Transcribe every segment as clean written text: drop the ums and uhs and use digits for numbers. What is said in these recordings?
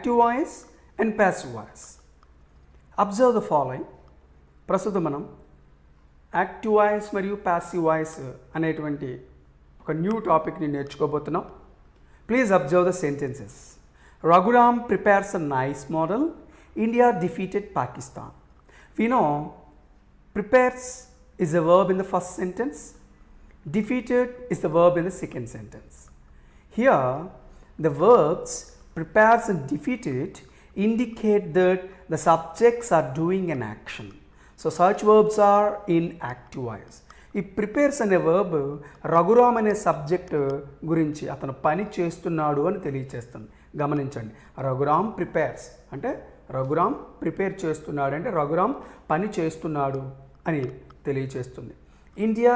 Active voice and passive voice. Observe the following. ప్రస్తుతం మనం active voice మరియు passive voice అనేటువంటి ఒక న్యూ టాపిక్ని నేర్చుకోబోతున్నాం. Please observe the sentences. Raghuram prepares a nice model. India defeated Pakistan. We know prepares is a verb in the first sentence. Defeated is the verb in the second sentence. Here, the verbs prepares and defeated indicate that the subjects are doing an action. So, such verbs are in active voice. ఈ prepares అనే verb Raghuram అనే subject గురించి అతను పని చేస్తున్నాడు అని తెలియచేస్తుంది. గమనించండి, రఘురామ్ ప్రిపేర్స్ అంటే రఘురామ్ ప్రిపేర్ చేస్తున్నాడు అంటే రఘురామ్ పని చేస్తున్నాడు అని తెలియచేస్తుంది. ఇండియా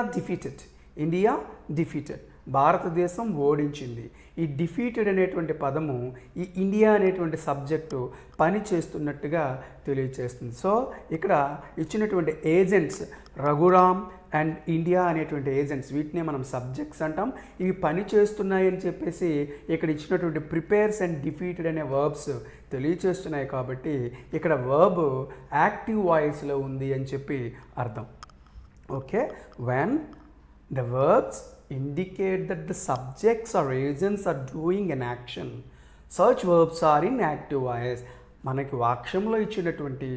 డిఫీటెడ్ భారతదేశం ఓడించింది. ఈ డిఫీటెడ్ అనేటువంటి పదము ఈ ఇండియా అనేటువంటి సబ్జెక్టు పని చేస్తున్నట్టుగా తెలియచేస్తుంది. సో ఇక్కడ ఇచ్చినటువంటి ఏజెంట్స్ రఘురామ్ అండ్ ఇండియా అనేటువంటి ఏజెంట్స్, వీటినే మనం సబ్జెక్ట్స్ అంటాం. ఇవి పని చేస్తున్నాయి అని చెప్పేసి ఇక్కడ ఇచ్చినటువంటి ప్రిపేర్స్ అండ్ డిఫీటెడ్ అనే వర్బ్స్ తెలియచేస్తున్నాయి. కాబట్టి ఇక్కడ వర్బ్ యాక్టివ్ వాయిస్లో ఉంది అని చెప్పి అర్థం. Okay, when the verbs indicate that the subjects or agents are doing an action, such verbs are in active voice. మనకి వాక్యంలో ఇచ్చినటువంటి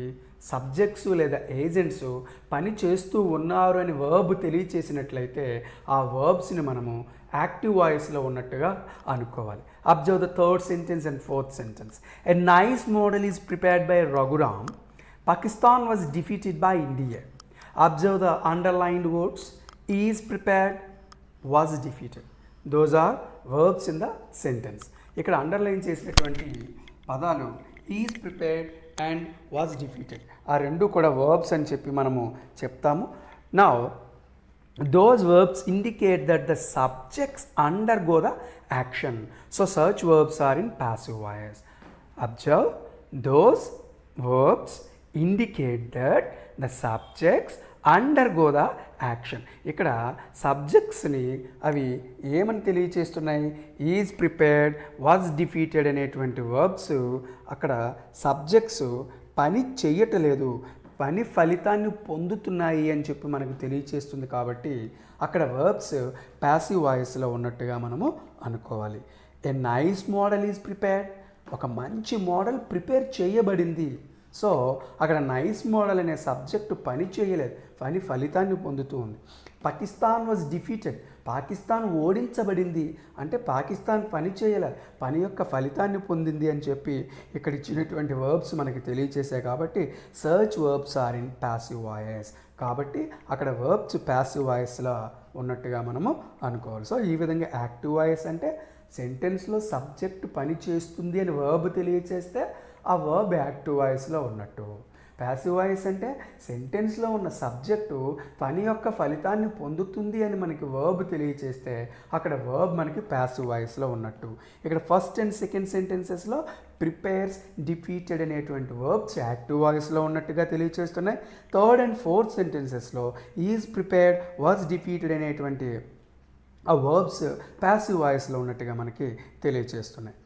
సబ్జెక్ట్స్ లేదా ఏజెంట్స్ పని చేస్తూ ఉన్నారు అని వర్బ్ తెలియచేసినట్లయితే ఆ వర్బ్స్ని మనము యాక్టివ్ వాయిస్లో ఉన్నట్టుగా అనుకోవాలి. Observe the third sentence and fourth sentence. A nice model is prepared by Raghuram. Pakistan was defeated by India. Observe the underlined words. Is prepared, was defeated. Those are verbs in the sentence. ఇక్కడ underline చేసినటువంటి పదాలు is prepared and was defeated. ఆ రెండు కూడా verbs అని చెప్పి మనము చెప్తాము. Now those verbs indicate that the subjects undergo the action. So such verbs are in passive voice. Observe, those verbs indicate that the subjects undergo the action. ఇక్కడ సబ్జెక్ట్స్ని అవి ఏమని తెలియచేస్తున్నాయి? ఈజ్ ప్రిపేర్డ్, వాజ్ డిఫీటెడ్ అనేటువంటి verbs అక్కడ subjects పని చెయ్యటలేదు, పని ఫలితాన్ని పొందుతున్నాయి అని చెప్పి మనకు తెలియచేస్తుంది. కాబట్టి అక్కడ వర్బ్స్ ప్యాసివ్ వాయిస్లో ఉన్నట్టుగా మనము అనుకోవాలి. A nice model is prepared, ఒక మంచి మోడల్ ప్రిపేర్ చేయబడింది. సో అక్కడ నైస్ మోడల్ అనే సబ్జెక్టు పని చేయలేదు, పని ఫలితాన్ని పొందుతూ ఉంది. పాకిస్తాన్ వాజ్ డిఫీటెడ్, పాకిస్తాన్ ఓడించబడింది అంటే పాకిస్తాన్ పని చేయలేదు, పని యొక్క ఫలితాన్ని పొందింది అని చెప్పి ఇక్కడ ఇచ్చినటువంటి వర్బ్స్ మనకి తెలియచేసాయి. కాబట్టి సర్చ్ verbs are in passive voice. కాబట్టి అక్కడ వర్బ్స్ ప్యాసివ్ వాయిస్లో ఉన్నట్టుగా మనము అనుకోవాలి. సో ఈ విధంగా యాక్టివ్ వాయిస్ అంటే సెంటెన్స్లో సబ్జెక్టు పని చేస్తుంది అని వర్బ్ తెలియచేస్తే ఆ వర్బ్ యాక్టివ్ వాయిస్లో ఉన్నట్టు. ప్యాసివ్ వాయిస్ అంటే సెంటెన్స్లో ఉన్న సబ్జెక్టు పని యొక్క ఫలితాన్ని పొందుతుంది అని మనకి వర్బ్ తెలియచేస్తే అక్కడ వర్బ్ మనకి ప్యాసివ్ వాయిస్లో ఉన్నట్టు. ఇక్కడ ఫస్ట్ అండ్ సెకండ్ సెంటెన్సెస్లో ప్రిపేర్స్, డిఫీటెడ్ అనేటువంటి వర్బ్స్ యాక్టివ్ వాయిస్లో ఉన్నట్టుగా తెలియచేస్తున్నాయి. థర్డ్ అండ్ ఫోర్త్ సెంటెన్సెస్లో ఈజ్ ప్రిపేర్డ్, వాజ్ డిఫీటెడ్ అనేటువంటి ఆ వర్బ్స్ ప్యాసివ్ వాయిస్లో ఉన్నట్టుగా మనకి తెలియచేస్తున్నాయి.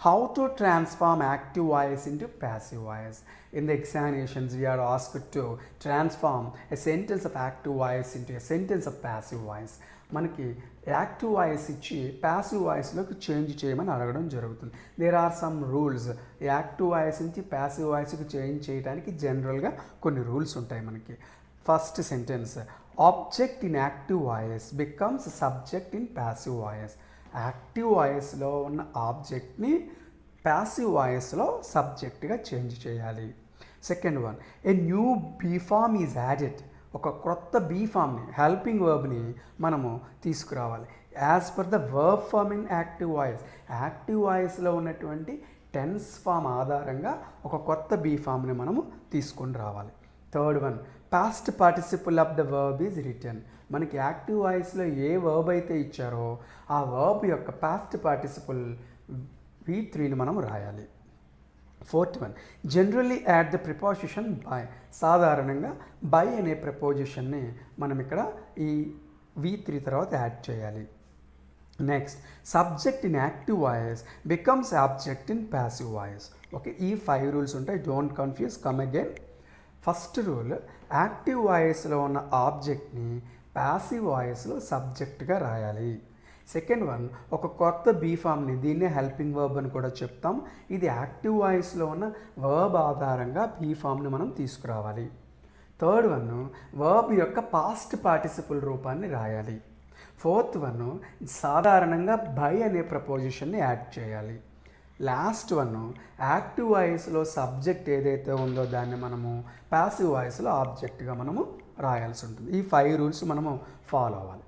How to transform active voice into passive voice? In the examinations, we are asked to transform a sentence of active voice into a sentence of passive voice. మనకి active voice ఇచ్చి passive వాయిస్లోకి change చేయమని అడగడం జరుగుతుంది. There are some rules. Active voice నుంచి passive వాయిస్కి change చేయడానికి జనరల్గా కొన్ని రూల్స్ ఉంటాయి మనకి. First sentence, object in active voice becomes subject in passive voice. Active వాయిస్లో ఉన్న ఆబ్జెక్ట్ని ప్యాసివ్ వాయిస్లో సబ్జెక్ట్గా చేంజ్ చేయాలి. Second one, a new be form is added. ఒక క్రొత్త బీ ఫామ్ని, హెల్పింగ్ వర్బ్ని మనము తీసుకురావాలి. As per the verb form in active voice. Active వాయిస్లో ఉన్నటువంటి టెన్స్ ఫామ్ ఆధారంగా ఒక కొత్త బీ ఫామ్ని మనము తీసుకొని రావాలి. Third one, past participle of the verb is return. మనకి యాక్టివ్ వాయిస్లో ఏ వర్బ్ అయితే ఇచ్చారో ఆ వర్బ్ యొక్క పాస్ట్ పార్టిసిపుల్ V3ని మనం రాయాలి. Fourth one, generally add the preposition by. సాధారణంగా బై అనే ప్రపోజిషన్ని మనం ఇక్కడ ఈ V3 తర్వాత యాడ్ చేయాలి. Next subject in active voice becomes object in passive voice. Okay, ఈ 5 రూల్స్ ఉంటాయి. Don't confuse, come again. First rule, active వాయిస్లో ఉన్న ఆబ్జెక్ట్ని ప్యాసివ్ వాయిస్లో సబ్జెక్ట్గా రాయాలి. సెకండ్ వన్, ఒక కొత్త బీ ఫామ్ని, దీన్నే హెల్పింగ్ వర్బ్ అని కూడా చెప్తాం. ఇది యాక్టివ్ వాయిస్లో ఉన్న వర్బ్ ఆధారంగా బీ ఫామ్ని మనం తీసుకురావాలి. థర్డ్ వన్, వర్బ్ యొక్క పాస్ట్ పార్టిసిపుల్ రూపాన్ని రాయాలి. ఫోర్త్ వన్, సాధారణంగా బై అనే ప్రపోజిషన్ని యాడ్ చేయాలి. లాస్ట్ వన్, యాక్టివ్ వాయిస్లో సబ్జెక్ట్ ఏదైతే ఉందో దాన్ని మనము ప్యాసివ్ వాయిస్లో ఆబ్జెక్ట్గా మనము రాయాల్సి ఉంటుంది. ఈ 5 రూల్స్ మనము ఫాలో అవ్వాలి.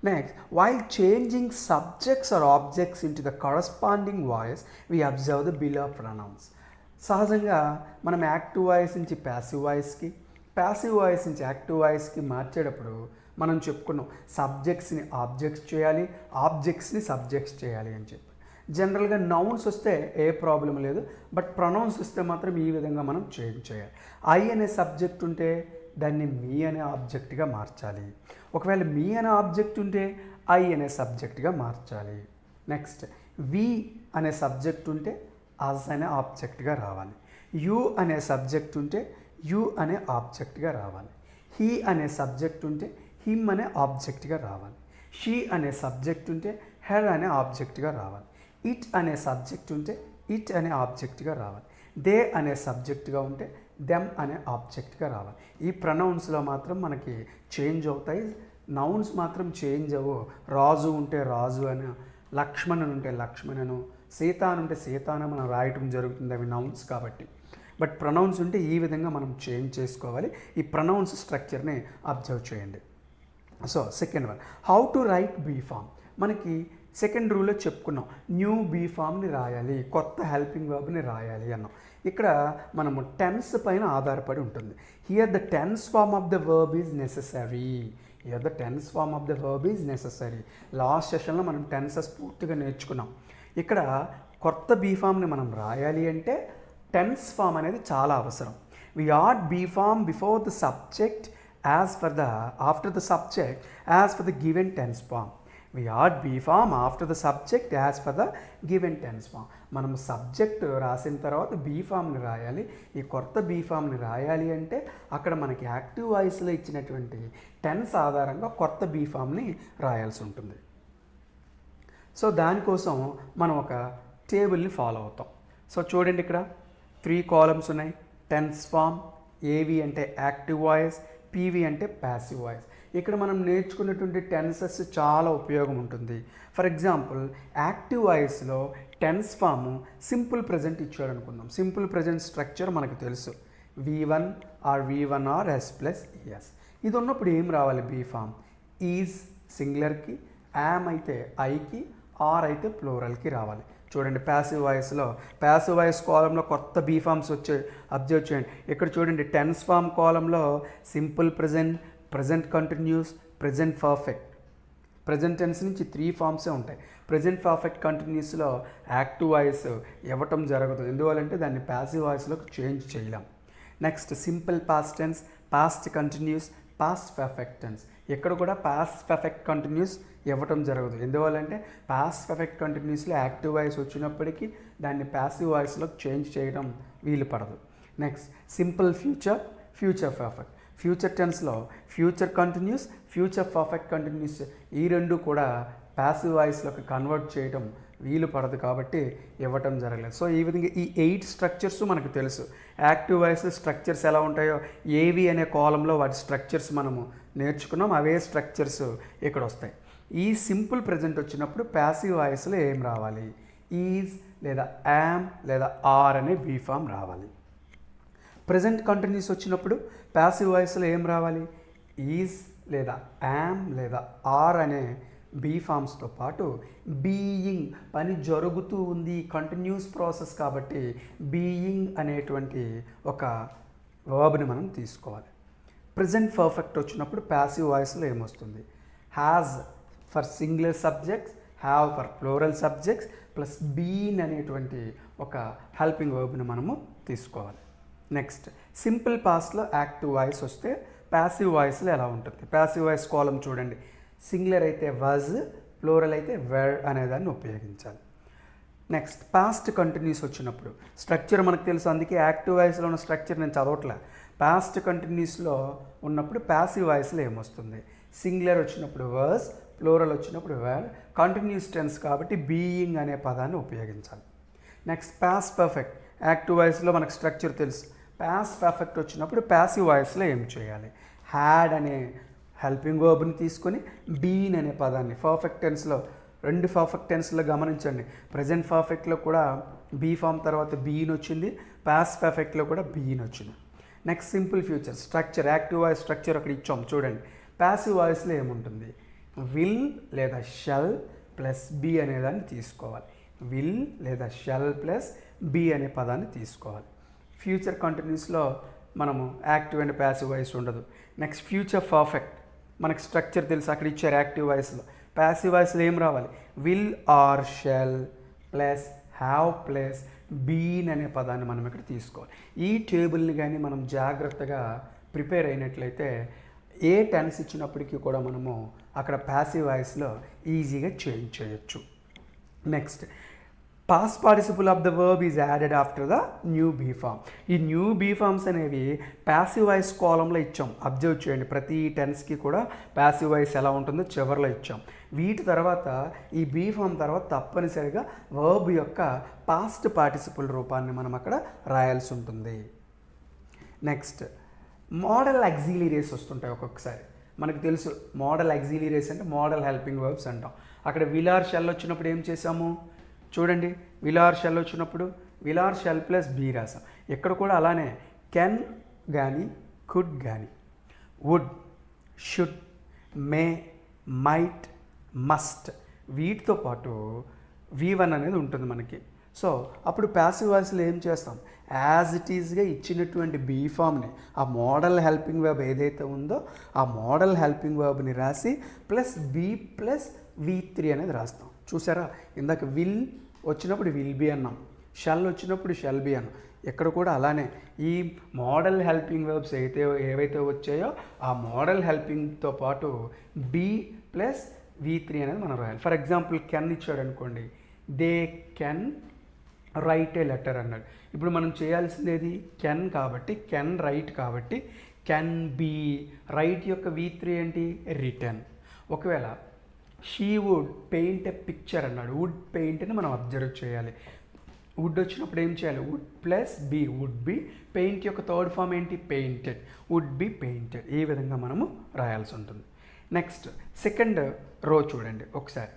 Next, while changing subjects or objects into the corresponding voice we observe the below pronouns. సహజంగా మనం యాక్టివ్ వాయిస్ నుంచి ప్యాసివ్ వాయిస్కి, ప్యాసివ్ వాయిస్ నుంచి యాక్టివ్ వాయిస్కి మార్చేటప్పుడు మనం చెప్పుకున్నాం సబ్జెక్ట్స్ని ఆబ్జెక్ట్స్ చేయాలి, ఆబ్జెక్ట్స్ని సబ్జెక్ట్స్ చేయాలి అని చెప్పి. జనరల్గా నౌన్స్ వస్తే ఏ ప్రాబ్లం లేదు, బట్ ప్రొనౌన్స్ వస్తే మాత్రం ఈ విధంగా మనం చేంజ్ చేయాలి. ఐ అనే సబ్జెక్ట్ ఉంటే దాన్ని మీ అనే ఆబ్జెక్ట్గా మార్చాలి. ఒకవేళ మీ అనే ఆబ్జెక్ట్ ఉంటే ఐ అనే సబ్జెక్ట్గా మార్చాలి. నెక్స్ట్, వి అనే సబ్జెక్ట్ ఉంటే అస్ అనే ఆబ్జెక్ట్గా రావాలి. యు అనే సబ్జెక్ట్ ఉంటే యు అనే ఆబ్జెక్ట్గా రావాలి. హీ అనే సబ్జెక్ట్ ఉంటే హిమ్ అనే ఆబ్జెక్ట్గా రావాలి. షీ అనే సబ్జెక్ట్ ఉంటే హెర్ అనే ఆబ్జెక్ట్గా రావాలి. ఇట్ అనే సబ్జెక్ట్ ఉంటే ఇట్ అనే ఆబ్జెక్ట్గా రావాలి. దే అనే సబ్జెక్ట్గా ఉంటే దెమ్ అనే ఆబ్జెక్ట్గా రావాలి. ఈ ప్రొనౌన్స్లో మాత్రం మనకి చేంజ్ అవుతాయి, నౌన్స్ మాత్రం చేంజ్ అవ్వవు. రాజు ఉంటే రాజు అని, లక్ష్మణుని ఉంటే లక్ష్మణను, సీత అని ఉంటే సీత అని మనం రాయటం జరుగుతుంది, అవి నౌన్స్ కాబట్టి. బట్ ప్రొనౌన్స్ ఉంటే ఈ విధంగా మనం చేంజ్ చేసుకోవాలి. ఈ ప్రొనౌన్స్ స్ట్రక్చర్ని అబ్జర్వ్ చేయండి. So second one, how to write be form. మనకి సెకండ్ రూల్లో చెప్పుకున్నాం, న్యూ బీ ఫామ్ని రాయాలి, కొత్త హెల్పింగ్ వర్బ్ని రాయాలి అన్నాం. ఇక్కడ మనము టెన్స్ పైన ఆధారపడి ఉంటుంది. Here the tense form of the verb is necessary. Here the tense form of the verb is necessary. Last సెషన్లో మనం టెన్సెస్ పూర్తిగా నేర్చుకున్నాం. ఇక్కడ కొత్త బీ ఫామ్ని మనం రాయాలి అంటే టెన్స్ ఫామ్ అనేది చాలా అవసరం. We add be form before the subject after the subject as for the given tense form. We add be form after the subject as for the given tense form. మనం subject రాసిన తర్వాత be ఫామ్ని రాయాలి. ఈ కొత్త be ఫామ్ని రాయాలి అంటే అక్కడ మనకి యాక్టివ్ వాయిస్లో ఇచ్చినటువంటి టెన్స్ ఆధారంగా కొత్త బీ ఫామ్ని రాయాల్సి ఉంటుంది. సో దానికోసం మనం ఒక టేబుల్ని ఫాలో అవుతాం. సో చూడండి, ఇక్కడ 3 కాలమ్స్ ఉన్నాయి. టెన్స్ ఫామ్, ఏవి అంటే యాక్టివ్ వాయిస్, పీవీ అంటే ప్యాసివ్ వాయిస్. ఇక్కడ మనం నేర్చుకున్నటువంటి టెన్సెస్ చాలా ఉపయోగం ఉంటుంది. ఫర్ ఎగ్జాంపుల్, యాక్టివ్ వాయిస్లో టెన్స్ ఫాము సింపుల్ ప్రజెంట్ ఇచ్చాడు అనుకుందాం. సింపుల్ ప్రజెంట్ స్ట్రక్చర్ మనకు తెలుసు, V1 or V1 or S plus ES. ఇది ఉన్నప్పుడు ఏం రావాలి? Be form. Is singular, am అయితే ఐకి, ఆర్ అయితే ప్లూరల్కి రావాలి. చూడండి, ప్యాసివ్ వాయిస్ కాలంలో కొత్త బీ ఫామ్స్ వచ్చాయి, అబ్జర్వ్ చేయండి. ఇక్కడ చూడండి, టెన్స్ ఫామ్ కాలంలో simple present, present continuous, present perfect. Present tense నుంచి 3 ఫామ్సే ఉంటాయి. ప్రజెంట్ పర్ఫెక్ట్ కంటిన్యూస్లో యాక్టివ్ వాయిస్ ఇవ్వటం జరగదు, ఎందువల్లంటే దాన్ని ప్యాసివ్ వాయిస్లోకి చేంజ్ చేయలేం. Next, simple past tense, past continuous, past perfect tense. ఇక్కడ కూడా పాస్ట్ పర్ఫెక్ట్ కంటిన్యూస్ ఇవ్వటం జరగదు, ఎందువల్లంటే పాస్ట్ పర్ఫెక్ట్ కంటిన్యూస్లో యాక్టివ్ వాయిస్ వచ్చినప్పటికీ దాన్ని ప్యాసివ్ వాయిస్లోకి చేంజ్ చేయడం వీలు పడదు. Next, simple future, future perfect. Future టెన్స్లో future continuous, future perfect continuous ఈ రెండు కూడా ప్యాసివ్ వాయిస్లోకి కన్వర్ట్ చేయడం వీలు పడదు కాబట్టి ఇవ్వటం జరగలేదు. సో ఈ విధంగా ఈ 8 స్ట్రక్చర్స్ మనకు తెలుసు. యాక్టివ్ వాయిస్ స్ట్రక్చర్స్ ఎలా ఉంటాయో ఏవి అనే కాలంలో వాటి స్ట్రక్చర్స్ మనము నేర్చుకున్నాం, అవే స్ట్రక్చర్స్ ఇక్కడ వస్తాయి. ఈ సింపుల్ ప్రజెంట్ వచ్చినప్పుడు ప్యాసివ్ వాయిస్లో ఏం రావాలి? ఈజ్ లేదా యామ్ లేదా ఆర్ అనే బీ ఫామ్ రావాలి. ప్రజెంట్ కంటిన్యూస్ వచ్చినప్పుడు ప్యాసివ్ వాయిస్లో ఏం రావాలి? ఈజ్ లేదా యామ్ లేదా ఆర్ అనే బీ ఫామ్స్తో పాటు బీయింగ్, పని జరుగుతూ ఉంది, కంటిన్యూస్ ప్రాసెస్ కాబట్టి బీయింగ్ అనేటువంటి ఒక వర్బ్ని మనం తీసుకోవాలి. ప్రజెంట్ పర్ఫెక్ట్ వచ్చినప్పుడు ప్యాసివ్ వాయిస్లో ఏమొస్తుంది? Has for singular subjects, have for plural subjects plus been అనేటువంటి ఒక హెల్పింగ్ వర్బ్ని మనము తీసుకోవాలి. నెక్స్ట్, సింపుల్ పాస్ట్లో యాక్టివ్ వాయిస్ వస్తే ప్యాసివ్ వాయిస్లో ఎలా ఉంటుంది? ప్యాసివ్ వాయిస్ కాలం చూడండి, సింగులర్ అయితే వాజ్, ప్లూరల్ అయితే వేర్ అనేదాన్ని ఉపయోగించాలి. నెక్స్ట్ పాస్ట్ కంటిన్యూస్ వచ్చినప్పుడు స్ట్రక్చర్ మనకు తెలుసు, అందుకే యాక్టివ్ వాయిస్లో ఉన్న స్ట్రక్చర్ నేను చదవట్లే. పాస్ట్ కంటిన్యూస్లో ఉన్నప్పుడు ప్యాసివ్ వాయిస్లో ఏమొస్తుంది? సింగులర్ వచ్చినప్పుడు వర్స్, ప్లూరల్ వచ్చినప్పుడు వేర్, కంటిన్యూస్ టెన్స్ కాబట్టి బీయింగ్ అనే పదాన్ని ఉపయోగించాలి. Next past perfect. యాక్టివ్ వాయిస్లో మనకు స్ట్రక్చర్ తెలుసు. పాస్ట్ పర్ఫెక్ట్ వచ్చినప్పుడు ప్యాసివ్ వాయిస్లో ఏం చేయాలి? హ్యాడ్ అనే హెల్పింగ్ వర్బ్ని తీసుకొని బీన్ అనే పదాన్ని పర్ఫెక్ట్ టెన్స్లో, రెండు పర్ఫెక్ట్ టెన్స్లో గమనించండి. ప్రజెంట్ పర్ఫెక్ట్లో కూడా బీ ఫామ్ తర్వాత బీన్ వచ్చింది, పాస్ట్ పర్ఫెక్ట్లో కూడా బీన్ వచ్చింది. Next simple future structure. Active voice structure అక్కడ ఇచ్చాం చూడండి. ప్యాసివ్ వాయిస్లో ఏముంటుంది? విల్ లేదా షల్ ప్లస్ బీ అనేదాన్ని తీసుకోవాలి. విల్ లేదా షల్ ప్లస్ బీ అనే పదాన్ని తీసుకోవాలి. ఫ్యూచర్ కంటిన్యూస్లో మనము యాక్టివ్ అండ్ ప్యాసివ్ వాయిస్ ఉండదు. నెక్స్ట్ ఫ్యూచర్ పర్ఫెక్ట్ మనకు స్ట్రక్చర్ తెలుసు, అక్కడ ఇచ్చారు యాక్టివ్ వాయిస్లో. ప్యాసివ్ వాయిస్లో ఏం రావాలి? Will or shall plus have plus been అనే పదాన్ని మనం ఇక్కడ తీసుకోవాలి. ఈ టేబుల్ని కానీ మనం జాగ్రత్తగా ప్రిపేర్ అయినట్లయితే ఏ టెన్స్ ఇచ్చినప్పటికీ కూడా మనము అక్కడ ప్యాసివ్ వాయిస్లో ఈజీగా చేంజ్ చేయొచ్చు. Next past participle of the verb is added after the new be form. ఈ న్యూ బీ ఫామ్స్ అనేవి ప్యాసివ్ వాయిస్ కాలంలో ఇచ్చాం. అబ్జర్వ్ చేయండి, ప్రతి టెన్స్కి కూడా ప్యాసివ్ వాయిస్ ఎలా ఉంటుందో చివరిలో ఇచ్చాం. వీటి తర్వాత ఈ బీ ఫామ్ తర్వాత తప్పనిసరిగా వర్బ్ యొక్క పాస్ట్ పార్టిసిపుల్ రూపాన్ని మనం అక్కడ రాయాల్సి ఉంటుంది. నెక్స్ట్ మోడల్ ఆక్సిలరీస్ వస్తుంటాయి ఒక్కొక్కసారి. మనకు తెలుసు మోడల్ ఆక్సిలరీస్ అంటే మోడల్ హెల్పింగ్ వర్బ్స్ అంటాం. అక్కడ విల్ ఆర్ షెల్ వచ్చినప్పుడు ఏం చేసాము చూడండి. విల్ ఆర్ షెల్ వచ్చినప్పుడు will or shall plus be రాసాం. ఇక్కడ కూడా అలానే కెన్ కానీ కుడ్ కానీ, would, should, may, might, must వీటితో పాటు V1 అనేది ఉంటుంది మనకి. సో అప్పుడు ప్యాసివ్ వాయిస్లో ఏం చేస్తాం? యాజ్ ఇట్ ఈజ్గా ఇచ్చినటువంటి బీ ఫామ్ని, ఆ మోడల్ హెల్పింగ్ వర్బ్ ఏదైతే ఉందో ఆ మోడల్ హెల్పింగ్ వర్బ్ని రాసి ప్లస్ బీ ప్లస్ V3 అనేది రాస్తాం. చూసారా, ఇందాక విల్ వచ్చినప్పుడు విల్ బీ అన్నాం, షల్ వచ్చినప్పుడు షల్ బీ అన్నాం. ఇక్కడ కూడా అలానే ఈ మోడల్ హెల్పింగ్ వర్బ్స్ ఏవైతే వచ్చాయో ఆ మోడల్ హెల్పింగ్తో పాటు బీ ప్లస్ V3 అనేది మనం రాయాలి. ఫర్ ఎగ్జాంపుల్ కెన్ ఇచ్చాడు అనుకోండి, they can write a letter అన్నాడు. ఇప్పుడు మనం చేయాల్సింది ఏది? కెన్ కాబట్టి, కెన్ రైట్ కాబట్టి కెన్ బీ, రైట్ యొక్క V3 ఏంటి? రిటర్న్. ఒకవేళ she would paint a picture అన్నాడు, వుడ్ పెయింట్ అని మనం అబ్జర్వ్ చేయాలి. వుడ్ వచ్చినప్పుడు ఏం చేయాలి? Would plus be, would be. Paint యొక్క థర్డ్ ఫామ్ ఏంటి? Painted, would be painted. ఈ విధంగా మనము రాయాల్సి ఉంటుంది. నెక్స్ట్ సెకండ్ రో చూడండి ఒకసారి.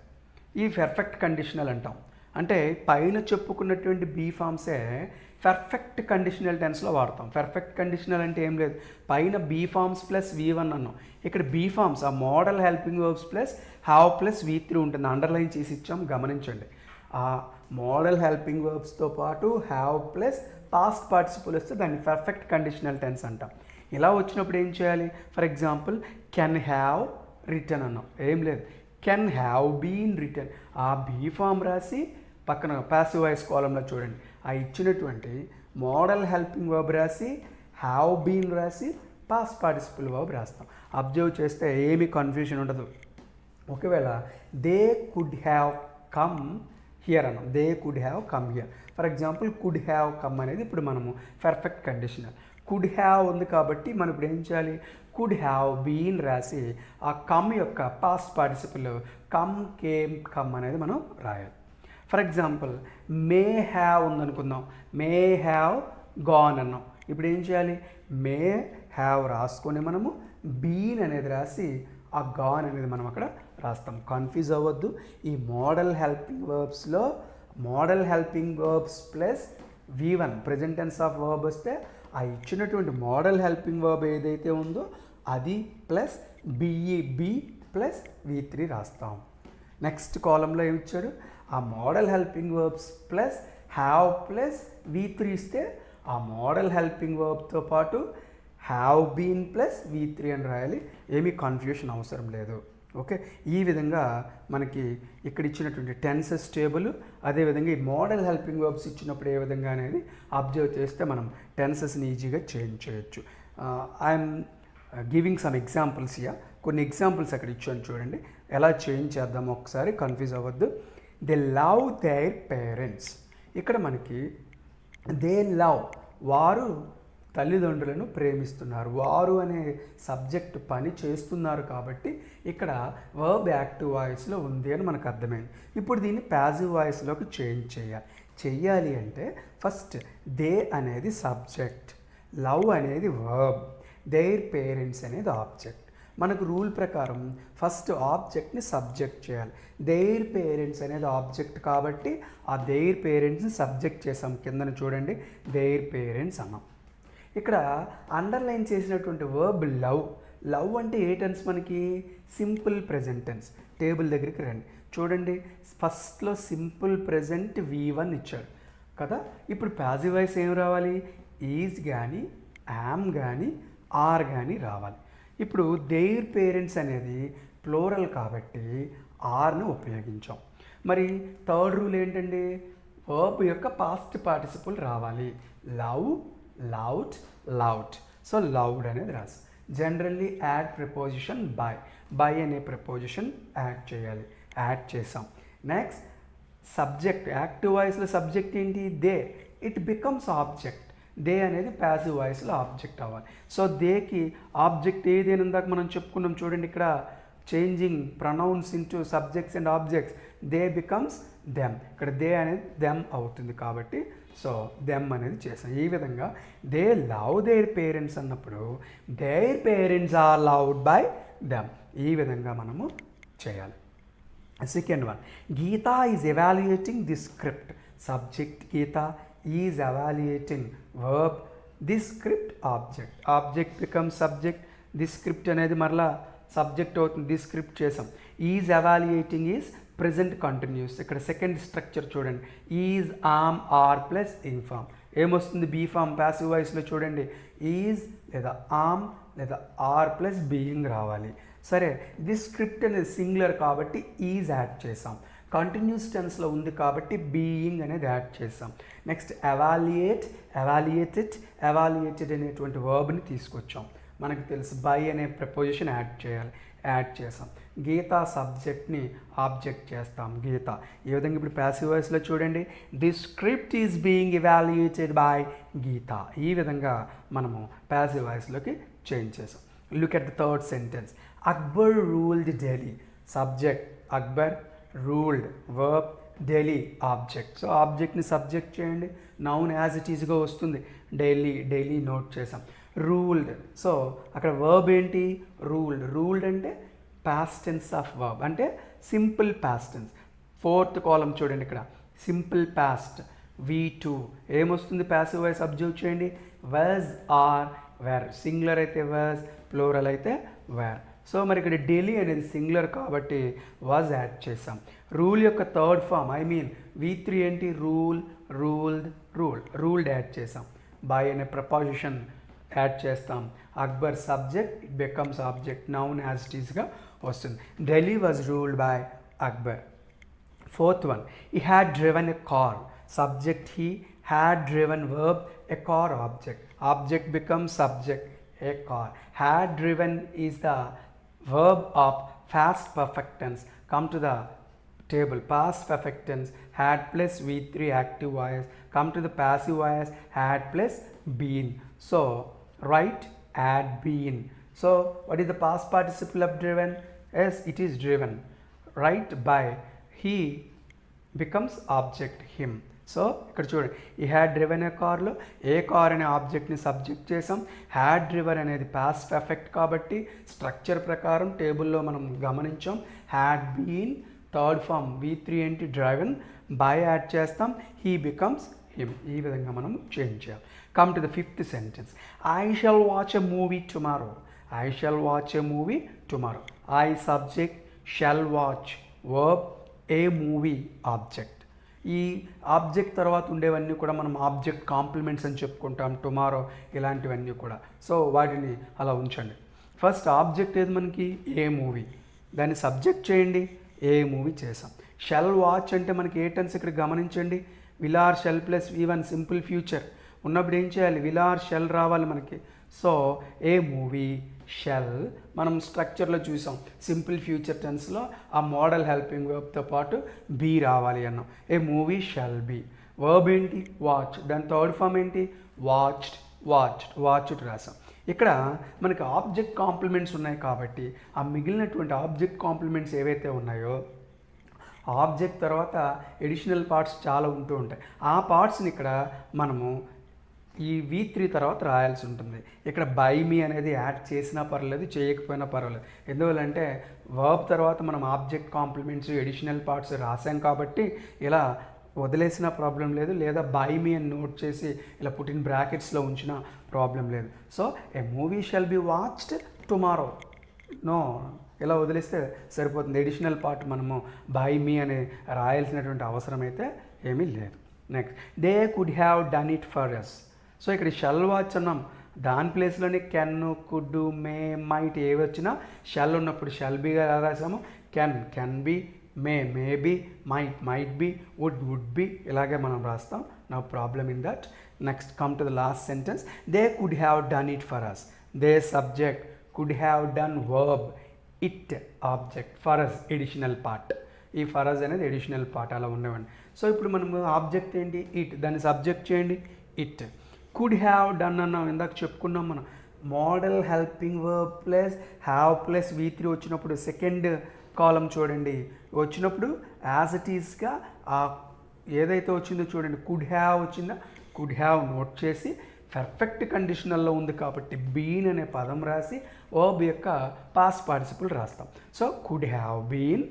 ఈ పర్ఫెక్ట్ కండిషనల్ అంటాం. అంటే పైన చెప్పుకున్నటువంటి బీ ఫామ్సే పర్ఫెక్ట్ కండిషనల్ టెన్స్లో వాడతాం. పర్ఫెక్ట్ కండిషనల్ అంటే ఏం లేదు, పైన బీ ఫామ్స్ ప్లస్ V1 అన్నాం. ఇక్కడ బీ ఫామ్స్ ఆ model helping verbs plus have plus V3 ఉంటుంది. అండర్లైన్ చేసి ఇచ్చాం, గమనించండి. ఆ మోడల్ హెల్పింగ్ వర్బ్స్తో పాటు హ్యావ్ ప్లస్ పాస్ట్ పార్టిసిపుల్ వస్తే దాన్ని పర్ఫెక్ట్ కండిషనల్ టెన్స్ అంటాం. ఇలా వచ్చినప్పుడు ఏం చేయాలి? For example can have written అన్నాం, ఏం లేదు, కెన్ హ్యావ్ బీన్ రిటర్న్. ఆ బీ ఫామ్ రాసి పక్కన ప్యాసివ్ వాయిస్ కాలంలో చూడండి, ఆ ఇచ్చినటువంటి మోడల్ హెల్పింగ్ వర్బ్ రాసి హ్యావ్ బీన్ రాసి పాస్ట్ పార్టిసిపుల్ వర్బ్ రాస్తాం. అబ్జర్వ్ చేస్తే ఏమీ కన్ఫ్యూజన్ ఉండదు. ఒకవేళ they could have come here అన్నాం, they could have come here. For example could have come అనేది ఇప్పుడు మనము పర్ఫెక్ట్ కండిషనల్. కుడ్ హ్యావ్ ఉంది కాబట్టి మనం ఇప్పుడు ఏం చేయాలి? కుడ్ హ్యావ్ బీన్ రాసి ఆ కమ్ యొక్క past participle come, came, come అనేది మనం రాయాలి. ఫర్ ఎగ్జాంపుల్ మే హ్యావ్ ఉందనుకుందాం, మే హ్యావ్ గాన్ అన్నాం. ఇప్పుడు ఏం చేయాలి? మే హ్యావ్ రాసుకొని మనము బీన్ అనేది రాసి ఆ గాన్ అనేది మనం అక్కడ రాస్తాం. కన్ఫ్యూజ్ అవ్వద్దు. ఈ మోడల్ హెల్పింగ్ వర్బ్స్లో model helping verbs plus V1 present tense of verb వస్తే ఆ ఇచ్చినటువంటి మోడల్ హెల్పింగ్ వర్బ్ ఏదైతే ఉందో అది ప్లస్ బీ ప్లస్ V3 రాస్తాం. నెక్స్ట్ కాలంలో ఏమి ఇచ్చాడు? ఆ model helping verbs plus have plus V3 ఇస్తే ఆ మోడల్ హెల్పింగ్ వర్బ్తో పాటు హ్యావ్ బీన్ ప్లస్ V3 అని రాయాలి. ఏమీ కన్ఫ్యూషన్ అవసరం లేదు. ఓకే, ఈ విధంగా మనకి ఇక్కడ ఇచ్చినటువంటి టెన్సెస్ టేబుల్, అదేవిధంగా ఈ మోడల్ హెల్పింగ్ వర్బ్స్ ఇచ్చినప్పుడు ఏ విధంగా అనేది అబ్జర్వ్ చేస్తే మనం టెన్సెస్ని ఈజీగా చేంజ్ చేయొచ్చు. I'm giving some examples year. కొన్ని ఎగ్జాంపుల్స్ అక్కడ ఇచ్చాను చూడండి. ఎలా చేంజ్ చేద్దామో ఒకసారి, కన్ఫ్యూజ్ అవ్వద్దు. They love their parents. ఇక్కడ మనకి దే లవ్, వారు తల్లిదండ్రులను ప్రేమిస్తున్నారు. వారు అనే సబ్జెక్ట్ పని చేస్తున్నారు కాబట్టి ఇక్కడ వర్బ్ యాక్టివ్ వాయిస్లో ఉంది అని మనకు అర్థమైంది. ఇప్పుడు దీన్ని ప్యాసివ్ వాయిస్లోకి చేంజ్ చెయ్యాలి అంటే ఫస్ట్ దే అనేది సబ్జెక్ట్, లవ్ అనేది వర్బ్, దేర్ పేరెంట్స్ అనేది ఆబ్జెక్ట్. మనకు రూల్ ప్రకారం ఫస్ట్ ఆబ్జెక్ట్ని సబ్జెక్ట్ చేయాలి. దేర్ పేరెంట్స్ అనేది ఆబ్జెక్ట్ కాబట్టి ఆ దేర్ పేరెంట్స్ని సబ్జెక్ట్ చేసాం. కిందన చూడండి, దేర్ పేరెంట్స్ అన్నాం. ఇక్కడ అండర్లైన్ చేసినటువంటి వర్బ్ లవ్. లవ్ అంటే ఏ టెన్స్ మనకి? Simple present tense. టేబుల్ దగ్గరికి రండి, చూడండి ఫస్ట్లో సింపుల్ ప్రెజెంట్ V1 ఇచ్చాడు కదా. ఇప్పుడు ప్యాసివ్ వాయిస్ ఏం రావాలి? ఈజ్ కానీ, యామ్ కానీ, ఆర్ కానీ రావాలి. ఇప్పుడు దేర్ పేరెంట్స్ అనేది ప్లోరల్ కాబట్టి ఆర్ని ఉపయోగించాం. మరి థర్డ్ రూల్ ఏంటండి? వర్బ్ యొక్క పాస్ట్ పార్టిసిపుల్ రావాలి. Love, loved, loved. So loved అనేది రాసి generally add preposition by. By అనే ప్రిపోజిషన్ యాడ్ చేయాలి. యాడ్ చేసాం. Next subject. యాక్టివ్ వాయిస్లో సబ్జెక్ట్ ఏంటి? They. It becomes object. They అనేది ప్యాసివ్ వాయిస్లో ఆబ్జెక్ట్ అవ్వాలి. సో దేకి ఆబ్జెక్ట్ ఏది అని ఇందాక మనం చెప్పుకున్నాం. చూడండి ఇక్కడ changing pronouns into subjects and objects. They becomes them. ఇక్కడ దే అనేది దెమ్ అవుతుంది కాబట్టి సో దెమ్ అనేది చేసాం. ఈ విధంగా దే లవ్ దేర్ పేరెంట్స్ అన్నప్పుడు their parents are loved by them. ఈ విధంగా మనము చేయాలి. Second one, Geetha is evaluating the script. Subject Geetha, is evaluating verb, the script object. Object become subject, the script అనేది మరలా సబ్జెక్ట్ అవుతుంది. ది స్క్రిప్ట్ చేసాం. Is evaluating is present continuous. ఇక్కడ second structure చూడండి, is, am, are plus ing form. ఏమొస్తుంది? Be form. Passive వాయిస్లో చూడండి, is లేదా ఆమ్ లేదా ఆర్ ప్లస్ బీయింగ్ రావాలి. సరే, దిస్ స్క్రిప్ట్ అనేది సింగులర్ కాబట్టి ఈజ్ యాడ్ చేసాం. కంటిన్యూస్ టెన్స్లో ఉంది కాబట్టి బీయింగ్ అనేది యాడ్ చేసాం. నెక్స్ట్ ఎవాల్యుయేట్, ఎవాల్యుయేటెడ్, ఎవాల్యుయేటెడ్ అనేటువంటి వర్బ్ని తీసుకొచ్చాం. మనకు తెలుసు బై అనే ప్రపోజిషన్ యాడ్ చేయాలి. యాడ్ చేసాం. గీత సబ్జెక్ట్ని ఆబ్జెక్ట్ చేస్తాం. గీత. ఈ విధంగా ఇప్పుడు ప్యాసివ్ వాయిస్లో చూడండి, the script is being evaluated by Geetha. ఈ విధంగా మనము ప్యాసివ్ వాయిస్లోకి చేంజ్ చేసాం. Look at the third sentence. Akbar ruled Delhi. Subject Akbar, ruled verb, Delhi object. So ఆబ్జెక్ట్ని సబ్జెక్ట్ చేయండి. నౌన్ యాజ్ ఇట్ ఈజ్గా వస్తుంది. ఢిల్లీ, ఢిల్లీ నోట్ చేసాం. రూల్డ్. సో అక్కడ వర్బ్ ఏంటి? రూల్డ్. రూల్డ్ అంటే పాస్ట్ టెన్స్ ఆఫ్ వర్బ్, అంటే సింపుల్ పాస్ట్ టెన్స్. ఫోర్త్ కాలం చూడండి, ఇక్కడ సింపుల్ పాస్ట్ V2. ఏమొస్తుంది? ప్యాసివ్ వాయిస్ అబ్జర్వ్ చేయండి. Was, are, were. సింగులర్ అయితే వాజ్, ప్లూరల్ అయితే వేర్. సో మరి ఇక్కడ ఢిల్లీ అనేది సింగులర్ కాబట్టి వాజ్ యాడ్ చేసాం. రూల్ యొక్క థర్డ్ ఫామ్ V3 ఏంటి? Rule, ruled, ruled. Ruled add చేసాం. బై అనే ప్రపోజిషన్ యాడ్ చేస్తాం. Akbar subject, it becomes object. Noun as it ఈస్గా వస్తుంది. Delhi was ruled by Akbar. Fourth one, he had driven a car. Subject he, had driven verb, a car object. Object becomes subject, a car. Had driven is the verb of past perfect tense. Come to the table. Past perfect tense, had plus V3 active voice. Come to the passive voice, had plus been. So write had been. So what is the past participle of driven? Yes, it is driven. Right? By. He becomes object, him. So ఇక్కడ చూడండి, ఈ had driven ఏ కార్లో ఏ car అనే ఆబ్జెక్ట్ని subject చేసాం. Had driven అనేది past perfect కాబట్టి structure ప్రకారం టేబుల్లో మనం గమనించాం. Had been third form V3 ఏంటి? డ్రైవెన్. బై యాడ్ చేస్తాం. He becomes him. ఈ విధంగా మనం చేంజ్ చేయాలి. Come to the fifth sentence. I shall watch a movie tomorrow. I shall watch a movie tomorrow. I subject, shall watch verb, A movie object. ఈ object తర్వాత ఉండేవన్నీ కూడా మనం object compliments అని చెప్పుకుంటాం. టుమారో ఇలాంటివన్నీ కూడా. సో వాటిని అలా ఉంచండి. ఫస్ట్ ఆబ్జెక్ట్ ఏది మనకి? ఏ మూవీ. దాన్ని సబ్జెక్ట్ చేయండి. ఏ మూవీ చేసాం. షెల్ వాచ్ అంటే మనకి ఏ టెన్స్ ఇక్కడ గమనించండి. Will or shall plus V1 simple future ఉన్నప్పుడు ఏం చేయాలి? విల్ ఆర్ షెల్ రావాలి మనకి. So a movie, shell. మనం స్ట్రక్చర్లో చూసాం సింపుల్ ఫ్యూచర్ టెన్స్లో ఆ మోడల్ హెల్పింగ్ వర్బ్తో పాటు బీ రావాలి అన్నాం. ఏ మూవీ షెల్ బీ. వర్బ్ ఏంటి? వాచ్. దాని థర్డ్ ఫామ్ ఏంటి? వాచ్డ్. వాచ్డ్ రాసాం. ఇక్కడ మనకి ఆబ్జెక్ట్ కాంప్లిమెంట్స్ ఉన్నాయి కాబట్టి ఆ మిగిలినటువంటి ఆబ్జెక్ట్ కాంప్లిమెంట్స్ ఏవైతే ఉన్నాయో ఆబ్జెక్ట్ తర్వాత ఎడిషనల్ పార్ట్స్ చాలా ఉంటూ ఉంటాయి. ఆ పార్ట్స్ని ఇక్కడ మనము ఈ V3 తర్వాత రాయాల్సి ఉంటుంది. ఇక్కడ బై మీ అనేది యాడ్ చేసినా పర్లేదు, చేయకపోయినా పర్వాలేదు. ఎందువల్లంటే వర్బ్ తర్వాత మనం ఆబ్జెక్ట్ కాంప్లిమెంట్స్ ఎడిషనల్ పార్ట్స్ రాసాం కాబట్టి ఇలా వదిలేసిన ప్రాబ్లం లేదు, లేదా బై మీ అని నోట్ చేసి ఇలా పుట్టిన బ్రాకెట్స్లో ఉంచిన ప్రాబ్లం లేదు. So a movie shall be watched tomorrow. No, ఇలా వదిలేస్తే సరిపోతుంది. ఎడిషనల్ పార్ట్ మనము బై మీ అని రాయాల్సినటువంటి అవసరం అయితే ఏమీ లేదు. Next, they could have done it for us. So ఇక్కడ షెల్ వాచ్ అన్నాం, దాని ప్లేస్లోనే కెన్, కుడ్, మే, మైట్ ఏవి వచ్చినా షెల్ ఉన్నప్పుడు షెల్ బీగా రాసాము. Can be, may be, might be, would be, ఇలాగే మనం రాస్తాం. No problem in that. Next, come to the last sentence. They could have done it for us. They subject, could have done verb, it object, for us additional part. ఈ for us అనేది additional part అలా ఉండేవండి. So ఇప్పుడు మనము object ఏంటి? It. దాన్ని subject చేయండి, it. Could have done అన్నాం, ఇందాక చెప్పుకున్నాం మనం. Model helping verb plus have plus V3 వచ్చినప్పుడు సెకండ్ కాలం చూడండి, వచ్చినప్పుడు యాజ్ ఇట్ ఈస్గా ఏదైతే వచ్చిందో చూడండి, కుడ్ హ్యావ్ వచ్చిందా, కుడ్ హ్యావ్ నోట్ చేసి పర్ఫెక్ట్ కండిషనల్లో ఉంది కాబట్టి బీన్ అనే పదం రాసి వర్బ్ యొక్క పాస్ట్ పార్టిసిపుల్ రాస్తాం. So could have been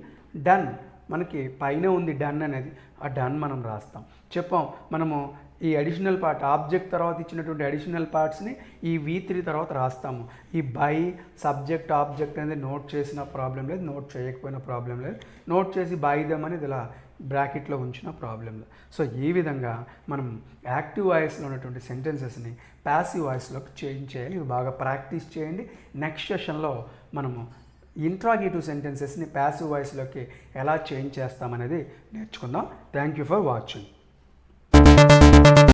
done, మనకి పైన ఉంది డన్ అనేది, ఆ డన్ మనం రాస్తాం. చెప్పాం మనము ఈ అడిషనల్ పార్ట్ ఆబ్జెక్ట్ తర్వాత ఇచ్చినటువంటి అడిషనల్ పార్ట్స్ని ఈ V3 తర్వాత రాస్తాము. ఈ బై సబ్జెక్ట్ ఆబ్జెక్ట్ అనేది నోట్ చేసిన ప్రాబ్లం లేదు, నోట్ చేయకపోయినా ప్రాబ్లం లేదు, నోట్ చేసి బై దమ్ అనేది ఇలా బ్రాకెట్లో ఉంచిన ప్రాబ్లం లేదు. సో ఈ విధంగా మనం యాక్టివ్ వాయిస్లో ఉన్నటువంటి సెంటెన్సెస్ని ప్యాసివ్ వాయిస్లోకి చేంజ్ చేయాలి. ఇవి బాగా ప్రాక్టీస్ చేయండి. నెక్స్ట్ సెషన్లో మనము ఇంట్రాగేటివ్ సెంటెన్సెస్ని ప్యాసివ్ వాయిస్లోకి ఎలా చేంజ్ చేస్తామనేది నేర్చుకుందాం. Thank you for watching.